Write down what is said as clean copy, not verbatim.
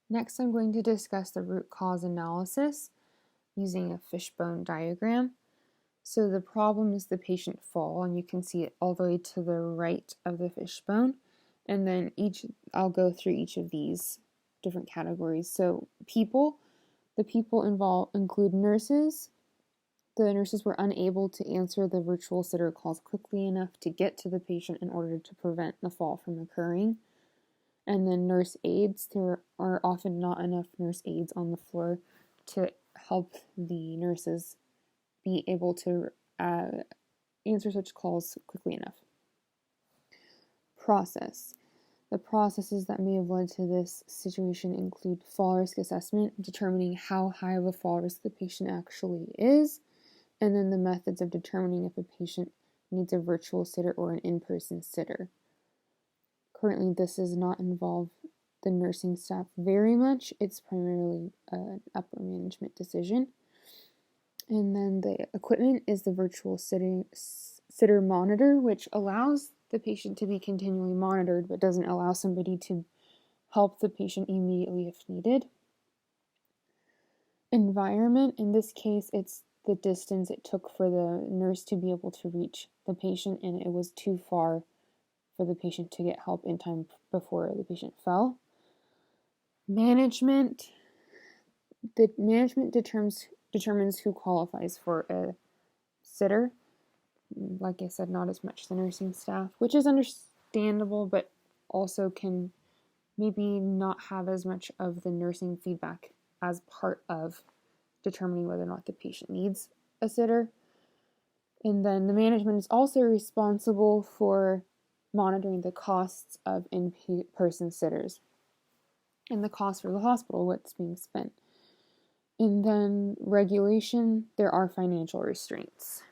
Next, I'm going to discuss the root cause analysis using a fishbone diagram. So the problem is the patient fall, and you can see it all the way to the right of the fishbone. And then I'll go through each of these different categories. So the people involved include nurses. The nurses were unable to answer the virtual sitter calls quickly enough to get to the patient in order to prevent the fall from occurring. And then nurse aides, there are often not enough nurse aides on the floor to help the nurses be able to answer such calls quickly enough. Process. The processes that may have led to this situation include fall risk assessment, determining how high of a fall risk the patient actually is, and then the methods of determining if a patient needs a virtual sitter or an in-person sitter. Currently, this does not involve the nursing staff very much. It's primarily an upper management decision. And then the equipment is the virtual sitter monitor, which allows the patient to be continually monitored, but doesn't allow somebody to help the patient immediately if needed. Environment, in this case, it's the distance it took for the nurse to be able to reach the patient, and it was too far for the patient to get help in time before the patient fell. Management. The management determines who qualifies for a sitter. Like I said, not as much the nursing staff, which is understandable, but also can maybe not have as much of the nursing feedback as part of determining whether or not the patient needs a sitter. And then the management is also responsible for monitoring the costs of in-person sitters and the cost for the hospital, what's being spent. And then regulation, there are financial restraints.